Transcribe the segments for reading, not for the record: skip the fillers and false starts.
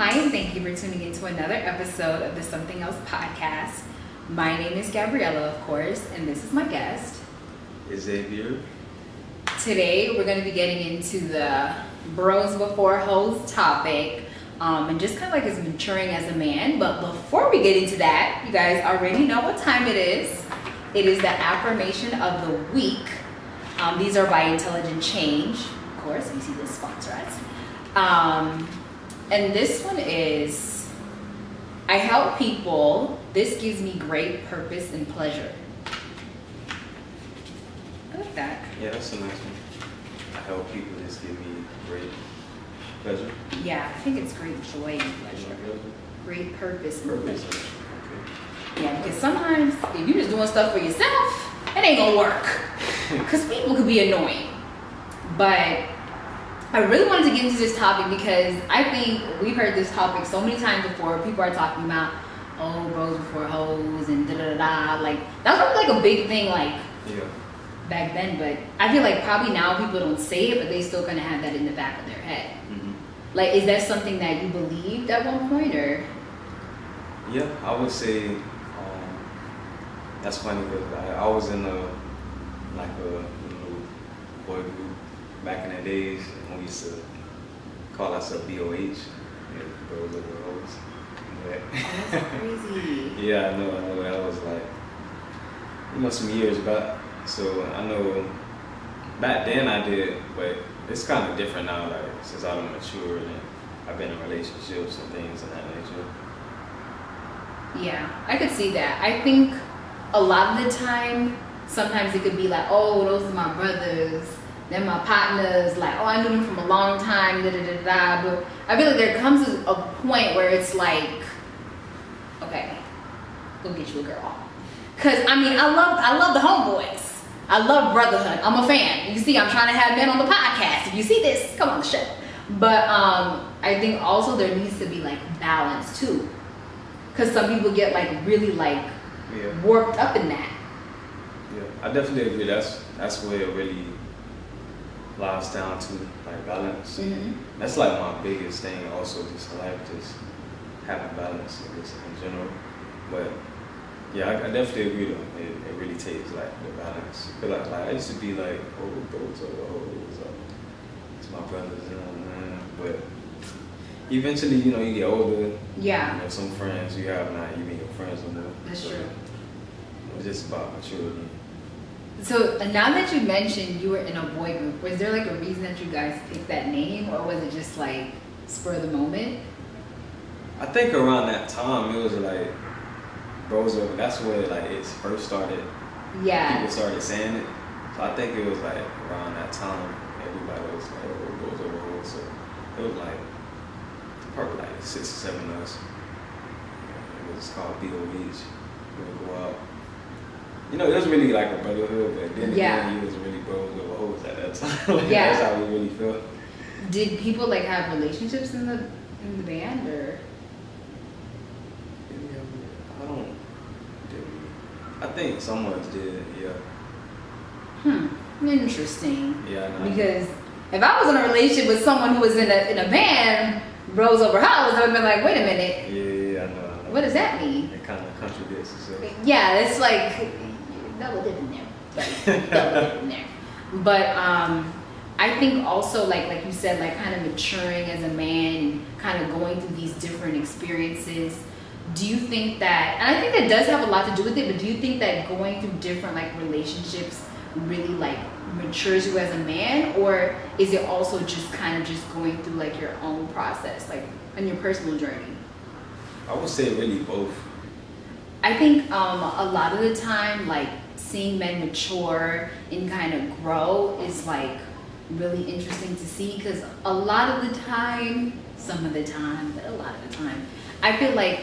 Hi, and thank you for tuning in to another episode of the Something Else podcast. My name is Gabriella, of course, and this is my guest. Xavier. Today, we're going to be getting into the bros before hoes topic, and just kind of like as maturing as a man. But before we get into that, you guys already know what time it is. It is the affirmation of the week. These are by Intelligent Change. Of course, you see this sponsor us. And this one is, I help people. This gives me great purpose and pleasure. I like that. Yeah, that's a nice one. I help people. This give me great pleasure. Yeah, I think it's great joy and pleasure. Great purpose and pleasure. Okay. Yeah, because sometimes if you're just doing stuff for yourself, it ain't gonna work. Because people could be annoying. But I really wanted to get into this topic because I think we've heard this topic so many times before. People are talking about, oh, bros before hoes and da-da-da-da. Like, that was probably like a big thing, like, back then. But I feel like probably now people don't say it, but they still kind of have that in the back of their head. Mm-hmm. Like, is that something that you believed at one point, or? Yeah, I would say that's funny because I was in a boy group back in the days when we used to call ourselves BOH, Bros Over Hoes. Oh, that's crazy. Yeah, I know. That was like, some years back. So I know back then I did, but it's kind of different now. Like since I've matured and I've been in relationships and things of that nature. Yeah, I could see that. I think a lot of the time, sometimes it could be like, oh, those are my brothers. They're my partners, like, oh, I knew them from a long time, da-da-da-da. But I feel like there comes a point where it's like, okay, go get you a girl. Because, I mean, I love the homeboys. I love brotherhood. I'm a fan. You see, I'm trying to have men on the podcast. If you see this, come on the show. But I think also there needs to be, like, balance, too. Because some people get, like, really, like, warped up in that. Yeah, I definitely agree. That's where it really lies down to, like, balance. Mm-hmm. That's like my biggest thing also, just in life, just having balance, I guess, in general. But yeah, I definitely agree though. It really takes like the balance. Cause like I used to be like, oh, those are it's my brothers, man. But eventually, you get older. Yeah. Some friends you have not even your friends no more. That's true. It's just about maturity. So now that you mentioned you were in a boy group, was there like a reason that you guys picked that name, or was it just like spur of the moment? I think around that time it was like Bros Over. That's where like it first started. Yeah. People started saying it. So I think it was like around that time everybody was like, oh, Bros Over Hoes. So it was like probably like 6 or 7 of us. It was called BOH. We would go out. It was really like a brotherhood, but then again, he was really bros over hoes at that time. That's how we really felt. Did people like have relationships in the band, or? I don't. I think some ones did. Yeah. Interesting. Yeah. No. Because if I was in a relationship with someone who was in a band, bros over hoes, I would have been like, wait a minute. Yeah, I know. What does that mean? It kind of contradicts itself. Yeah, it's like double dipping there. But I think also like you said, like kind of maturing as a man and kind of going through these different experiences. Do you think that, and I think that does have a lot to do with it, but do you think that going through different like relationships really like matures you as a man, or is it also just kind of just going through like your own process, like on your personal journey? I would say really both. I think a lot of the time, like seeing men mature and kind of grow is like really interesting to see, because a lot of the time, some of the time, but a lot of the time, I feel like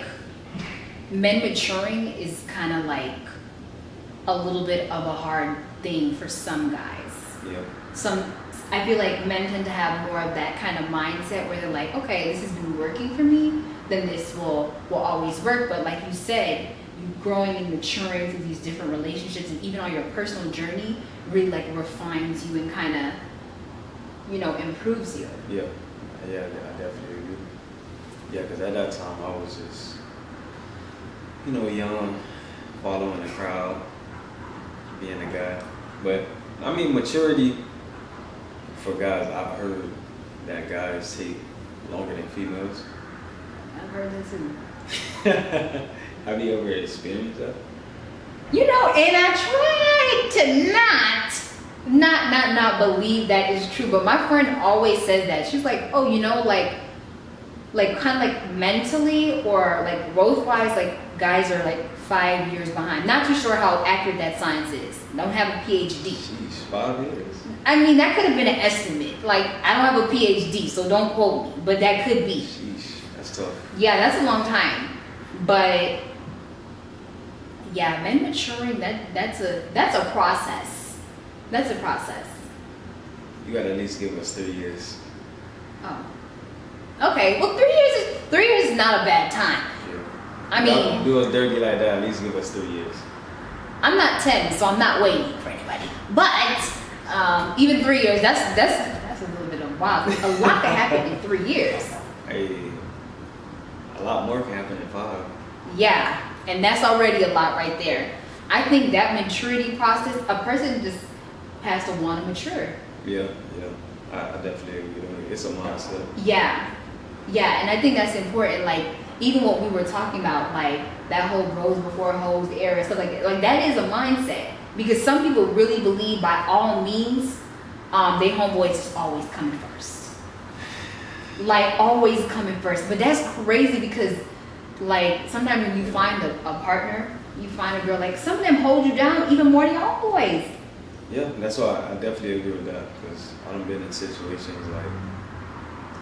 men maturing is kind of like a little bit of a hard thing for some guys. Yeah. I feel like men tend to have more of that kind of mindset where they're like, okay, this has been working for me, then this will always work. But like you said, you growing and maturing through these different relationships and even on your personal journey really like refines you and kind of, improves you. Yeah, I definitely agree. Yeah, because at that time I was just, you know, young, following the crowd, being a guy. But I mean, maturity for guys, I've heard that guys take longer than females. I've heard that too. Have you ever experienced that? You know, and I try to not believe that is true, but my friend always says that. She's like, oh, you know, like kind of like mentally or like growth wise, like guys are like 5 years behind. Not too sure how accurate that science is. Don't have a PhD. Jeez, 5 years? I mean, that could have been an estimate. Like, I don't have a PhD, so don't quote me, but that could be. Sheesh, that's tough. Yeah, that's a long time. But yeah, men maturing, that's a process. That's a process. You gotta at least give us 3 years. Oh. Okay, well 3 years is not a bad time. Yeah. I mean, do us dirty like that, at least give us 3 years. I'm not 10, so I'm not waiting for anybody. But even 3 years, that's a little bit of wild. A lot can happen in 3 years. Hey, a lot more can happen in 5. Yeah, and that's already a lot right there. I think that maturity process, a person just has to want to mature. Yeah. I definitely agree with it. It's a mindset. Yeah, and I think that's important. Like, even what we were talking about, like that whole bros before hoes era, stuff like that is a mindset. Because some people really believe by all means, they homeboys is always coming first. Like, always coming first. But that's crazy because, like, sometimes when you find a partner, you find a girl, like, some of them hold you down even more than your homeboys. Yeah, that's why I definitely agree with that. Because I've been in situations like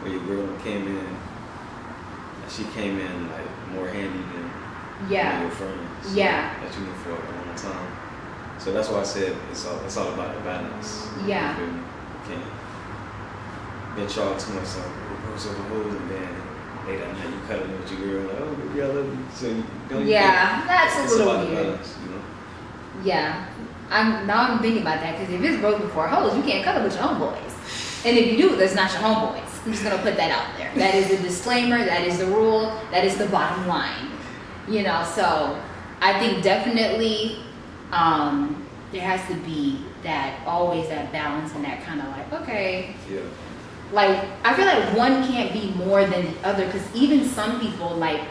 where your girl came in, and she came in like more handy than one of your friends. Yeah. That you knew for a long time. So that's why I said it's all about the balance. Yeah. You can't bench all too much like girls over hoes and then late at night you cuddling with your girl like, oh baby I love you. So you don't that's a it's little about weird. the balance, you know? Yeah. I'm thinking about that because if it's bros before hoes, you can't cuddle with your homeboys. And if you do, that's not your homeboys. I'm just gonna put that out there. That is a disclaimer, that is the rule, that is the bottom line. You know, so I think definitely there has to be always that balance and that kind of like, okay. Yeah. Like, I feel like one can't be more than the other because even some people, like,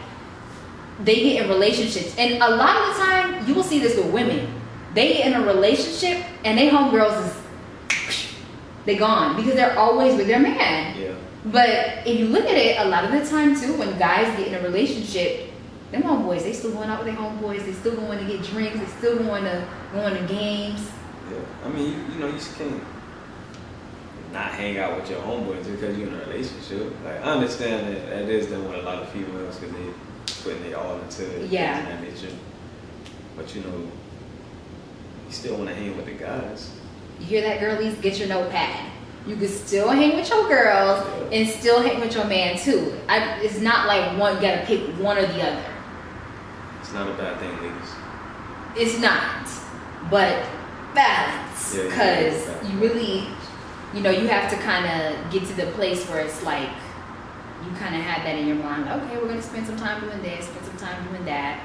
they get in relationships. And a lot of the time, you will see this with women. They get in a relationship and they homegirls is, they gone because they're always with their man. Yeah. But if you look at it, a lot of the time too, when guys get in a relationship, them homeboys, they still going out with their homeboys, they still going to get drinks, they still going to games. Yeah. I mean, you know, you just can't not hang out with your homeboys because you're in a relationship. Like, I understand that is done with a lot of females because they putting their all into it. Yeah. And that nature. But you know, you still want to hang with the guys. You hear that, girlies? Get your notepad. You can still hang with your girls and still hang with your man too. It's not like you gotta pick one or the other. It's not a bad thing, ladies. It's not, but balance. Because you really, you know, you have to kind of get to the place where it's like you kind of have that in your mind. Okay, we're gonna spend some time doing this, spend some time doing that,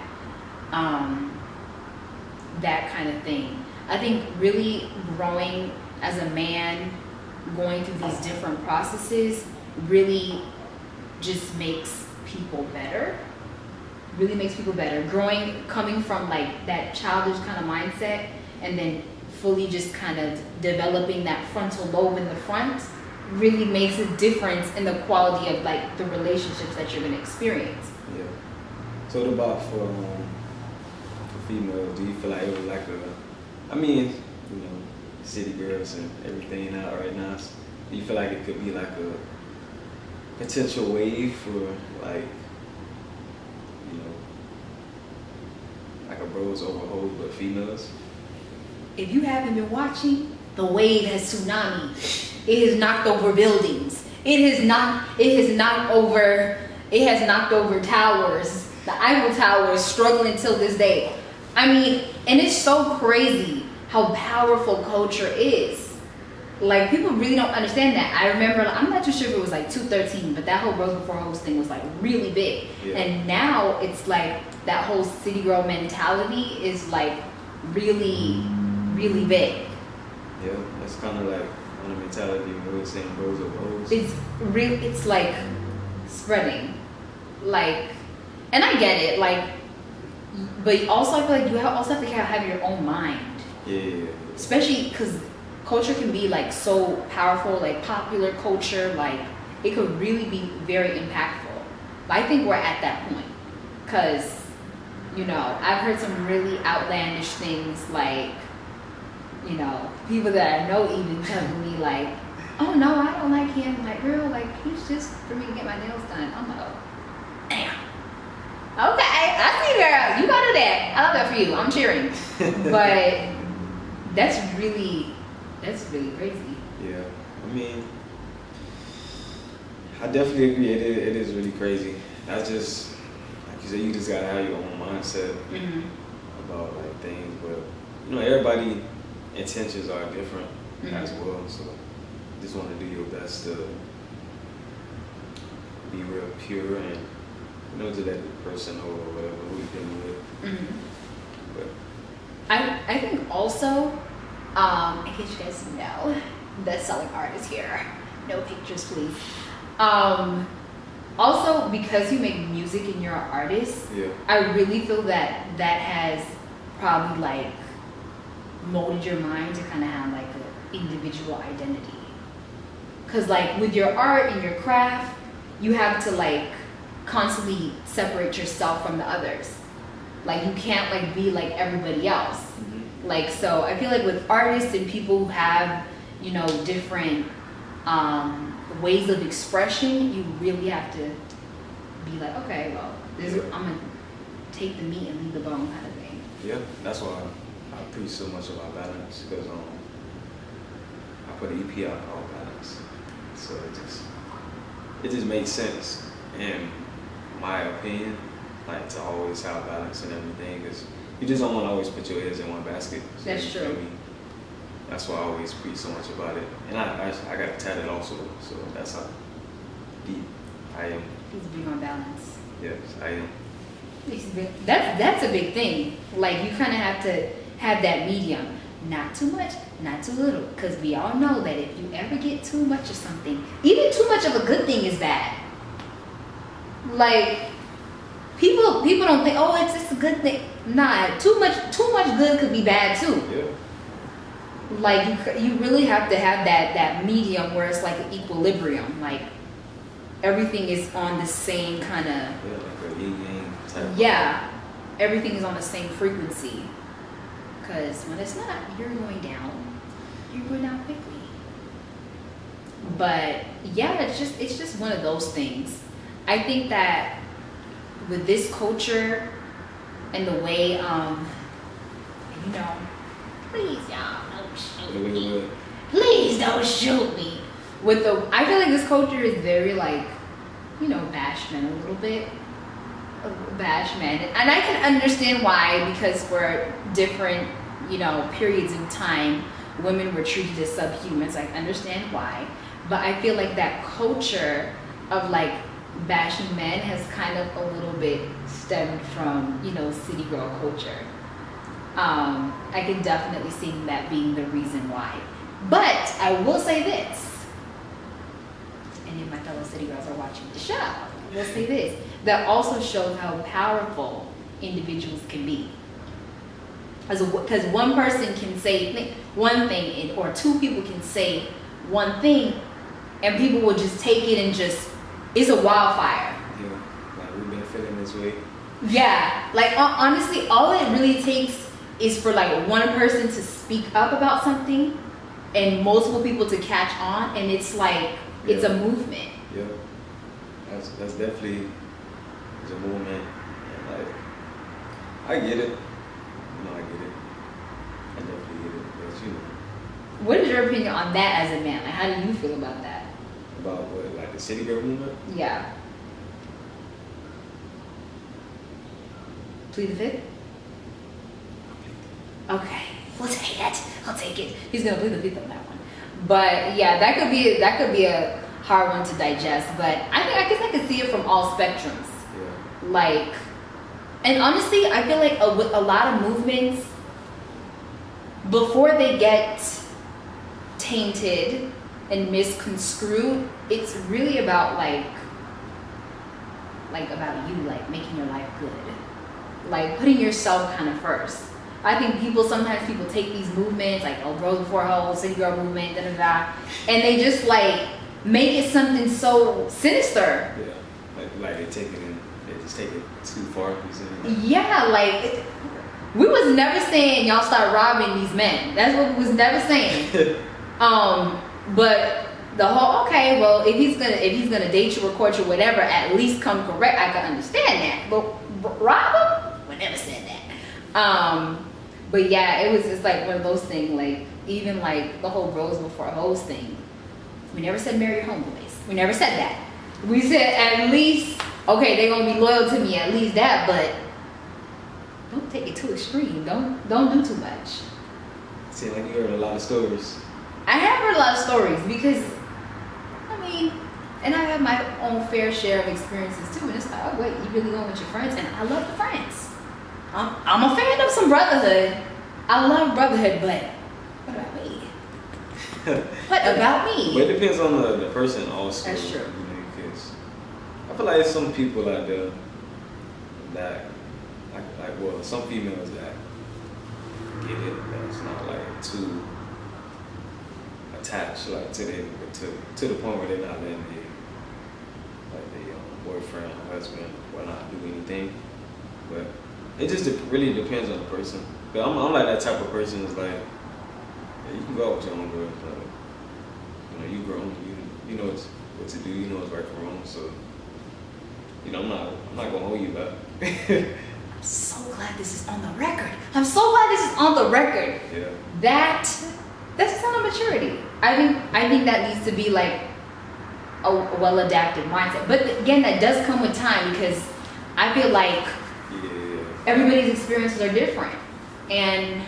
that kind of thing. I think really growing as a man, going through these different processes really just makes people better. Really makes people better. Coming from like that childish kind of mindset and then fully just kind of developing that frontal lobe in the front really makes a difference in the quality of like the relationships that you're going to experience. Yeah. So what about for females? Do you feel like it was like I mean, you know, city girls and everything out right now. Do you feel like it could be like a potential wave for like, you know, like a bros over hoes but females? If you haven't been watching, the wave has tsunami. It has knocked over buildings. It has knocked over towers. The Eiffel Tower is struggling till this day. I mean, and it's so crazy how powerful culture is. Like people really don't understand that. I remember, I'm not too sure if it was like 213, but that whole Rose Before Hoes thing was like really big. Yeah. And now it's like that whole city girl mentality is like really, really big. Yeah, that's kind of like on the mentality when we were saying Rose of Rose. It's like spreading, like, and I get it, like, but also I feel like you also have to have your own mind. Yeah. Especially because culture can be like so powerful, like popular culture, like it could really be very impactful. But I think we're at that point because, you know, I've heard some really outlandish things, like, you know, people that I know even telling me like, oh no, I don't like him. Like, girl, like he's just for me to get my nails done. I'm like, oh, damn. Okay, I see, girl. You gotta do that. I love that for you. I'm cheering. But that's really crazy. Yeah, I mean, I definitely agree. It is really crazy. That's just, like you said, you just gotta have your own mindset about like things. But you know, everybody intentions are different as well. So just want to do your best to be real pure and, you know, to let the person know or whatever who you're dealing with. But I think also, in case you guys know, the selling art is here. No pictures, please. Also, because you make music and you're an artist, yeah, I really feel that that has probably like molded your mind to kind of have like an individual identity. Because like with your art and your craft, you have to like constantly separate yourself from the others. Like you can't like be like everybody else. Like, so I feel like with artists and people who have, you know, different ways of expression, you really have to be like, okay, well, I'm gonna take the meat and leave the bone kind of thing. Yeah, that's why I preach so much about balance, because I put an EP out called Balance. So it just makes sense, in my opinion, like to always have balance and everything, because you just don't want to always put your eggs in one basket. So that's true. That's why I always preach so much about it. And I got it tatted also, so that's how deep I am. He's big on balance. Yes, I am. That's a big thing. Like you kind of have to have that medium. Not too much, not too little. Because we all know that if you ever get too much of something, even too much of a good thing is bad. Like people don't think, oh, it's just a good thing. Nah, too much good could be bad too. Yeah. Like you really have to have that medium where it's like an equilibrium. Like everything is on the same kind of. Yeah, like a yin-yang type. Yeah, everything is on the same frequency. Because when it's not, you're going down. You're going down quickly. But yeah, it's just one of those things. I think that with this culture and the way, you know, please y'all don't shoot me. Please don't shoot me. I feel like this culture is very like, you know, bash men a little bit. Bash men. And I can understand why, because for different, you know, periods of time, women were treated as subhumans. I understand why. But I feel like that culture of like bashing men has kind of a little bit stemmed from, you know, city girl culture. I can definitely see that being the reason why. But I will say this, and if my fellow city girls are watching the show, I will say this, that also shows how powerful individuals can be. Because one person can say one thing, or two people can say one thing, and people will just take it and just, it's a wildfire. Yeah, like we've been feeling this way. Yeah, like honestly, all it really takes is for like one person to speak up about something and multiple people to catch on, and it's like, it's a movement. Yeah, that's definitely a movement, and like, I get it. You know, I get it. I definitely get it, but you know. What is your opinion on that as a man? Like, how do you feel about that? About what, like the city girl movement? Yeah. Plead the fifth? Okay, we'll take it. I'll take it. He's gonna plead the fifth on that one. But yeah, that could be a hard one to digest. But I guess I could see it from all spectrums. Yeah. Like, and honestly, I feel like with a lot of movements, before they get tainted and misconstrued, it's really about like about you, like making your life good, like putting yourself kind of first. I think sometimes people take these movements like Girls Before Hoes, City Girl movement, and they just like make it something so sinister. Yeah, like they just take it too far. Yeah, like we was never saying y'all start robbing these men. That's what we was never saying. But the whole if he's gonna date you or court you, whatever, at least come correct. I can understand that. But rob him, we never said that. But yeah, it was just like one of those things. Like even like the whole Girls Before Hoes thing. We never said marry your homeboys. We never said that. We said at least they're gonna be loyal to me, at least that, but don't take it too extreme. Don't do too much. See, like you heard a lot of stories. I have heard a lot of stories because, I mean, and I have my own fair share of experiences too. And it's like, oh wait, you really going with your friends? And I love the friends. I'm a fan of some brotherhood. I love brotherhood, but what about me? What about me? But it depends on the person also. That's true. Because I feel like there's some people out there that some females that get it, that's not like too attached like to the point where they're not letting their boyfriend or husband or not do anything. But it just really depends on the person. But I'm like that type of person is like, yeah, you can go out with your own girl. Like, you grown, you know what to do, you know what's right from wrong. So I'm not gonna hold you back. I'm so glad this is on the record. I'm so glad this is on the record. Yeah. That's a sign of maturity. I think that needs to be like a well-adapted mindset. But again, that does come with time because I feel like everybody's experiences are different. And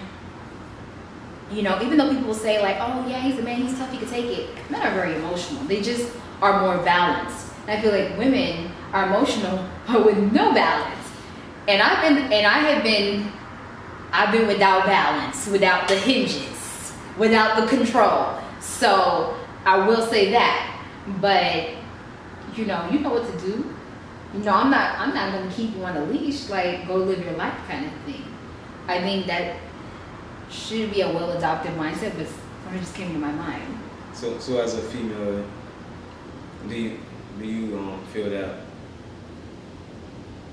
even though people say like, oh yeah, he's a man, he's tough, he can take it. Men are very emotional. They just are more balanced. And I feel like women are emotional but with no balance. And I've been without balance, without the hinges, without the control. So I will say that. But you know what to do. I'm not gonna keep you on a leash, like go live your life kind of thing. I think that should be a well adopted mindset, but something just came to my mind. So as a female, do you feel that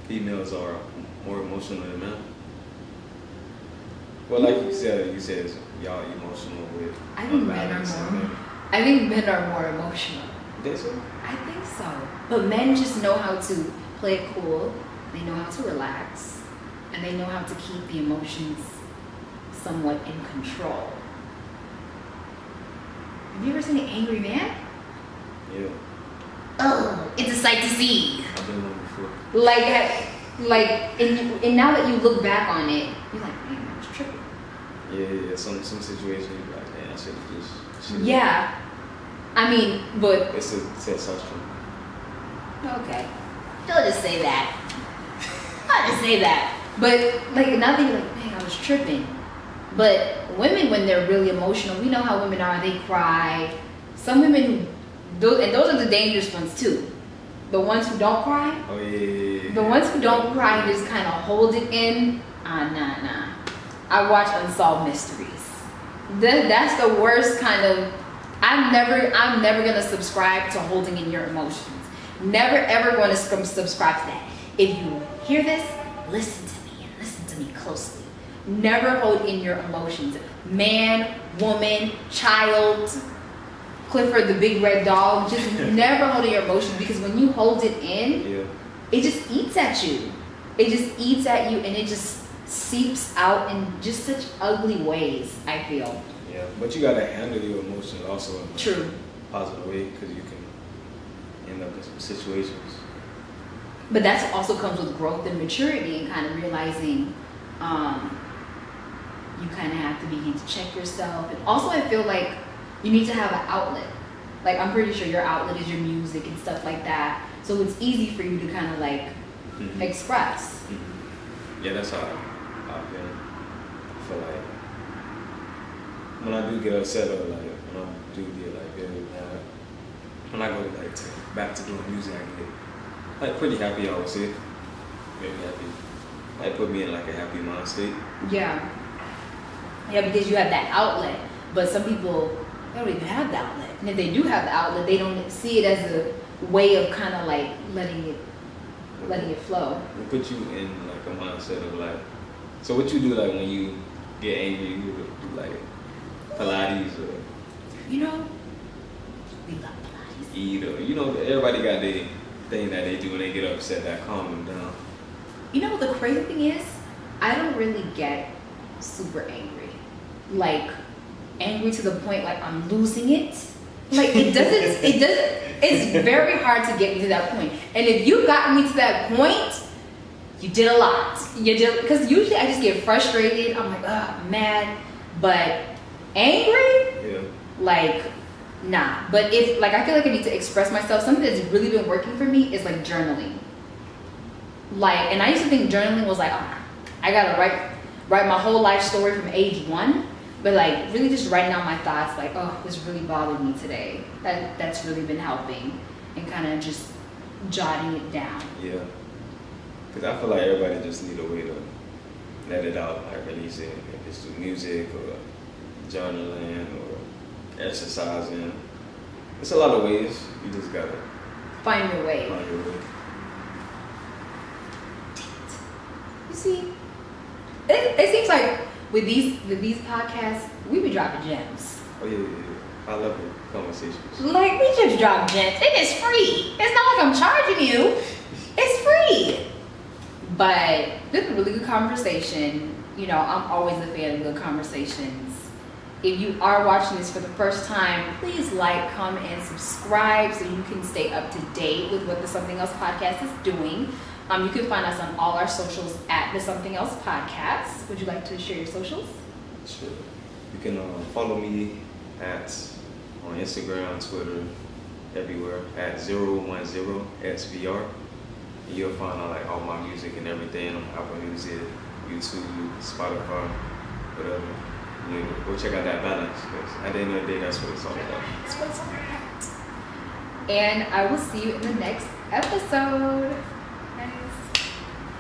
females are more emotional than men? Well, like you said y'all emotional with. I think men are more emotional. You think so? I think so. But men just know how to play it cool. They know how to relax, and they know how to keep the emotions somewhat in control. Have you ever seen an angry man? Yeah. Oh, it's a sight to see. I've been one before. And now that you look back on it, you're like, man, I was tripping. Yeah. Some situations you're like, man, I should have just. Yeah. I mean, but. It's a testosterone. Okay. Don't just say that. I'll just say that. But, now that you're like, man, I was tripping. But women, when they're really emotional, we know how women are. They cry. Some women those are the dangerous ones too. The ones who don't cry. Oh yeah. The ones who don't cry and just kind of hold it in. Nah. I watch Unsolved Mysteries. That's the worst kind of. I'm never gonna subscribe to holding in your emotions. Never ever going to subscribe to that. If you hear this, listen to me and listen to me closely. Never hold in your emotions. Man, woman, child, Clifford the big red dog. Just never hold in your emotions, because when you hold it in, it just eats at you. It just eats at you, and it just seeps out in just such ugly ways, I feel. Yeah, but you gotta handle your emotions also in True. a positive way, because you can end up in some situations. But that also comes with growth and maturity, and kind of realizing you kind of have to begin to check yourself. And also, I feel like You need to have an outlet. Like, I'm pretty sure your outlet is your music and stuff like that. So it's easy for you to kind of like express. Yeah, that's how I've been. I feel like when I do get upset or like when I do get like very mad, when I go like back to doing music, I get like pretty happy. I would say, very happy. Like put me in like a happy mind state. Yeah. Yeah, because you have that outlet, but some people they don't even have the outlet, and if they do have the outlet, they don't see it as a way of kind of like letting it flow. It put you in like a mindset of like, so what you do like when you get angry, you do like Pilates or we love Pilates. Eat or everybody got their thing that they do when they get upset that calm them down. You know what the crazy thing is? I don't really get super angry. Like angry to the point like I'm losing it. Like it's very hard to get me to that point. And if you got me to that point, you did a lot. Because usually I just get frustrated. I'm like, I'm mad. But angry? Yeah. Like, nah. But if like I feel like I need to express myself, something that's really been working for me is like journaling. Like, and I used to think journaling was like, I gotta write my whole life story from age 1. But like really just writing out my thoughts, like, this really bothered me today. That's really been helping, and kind of just jotting it down. Yeah, because I feel like everybody just need a way to let it out, like release it. If it's through music or journaling or exercising, it's a lot of ways. You just gotta Find your way. find your way. You see, it seems like with these podcasts, we be dropping gems. Oh yeah. I love the conversations. Like, we just drop gems. It is free. It's not like I'm charging you. It's free. But this is a really good conversation. I'm always a fan of good conversations. If you are watching this for the first time, please like, comment, and subscribe so you can stay up to date with what the Something Else Podcast is doing. You can find us on all our socials at the Something Else Podcast. Would you like to share your socials? Sure. You can follow me on Instagram, Twitter, everywhere at 010SVR. And you'll find out like all my music and everything on Apple Music, YouTube, Spotify, whatever. Go check out that balance, because at the end of the day, that's what it's all about. That's what it's all about. And I will see you in the next episode.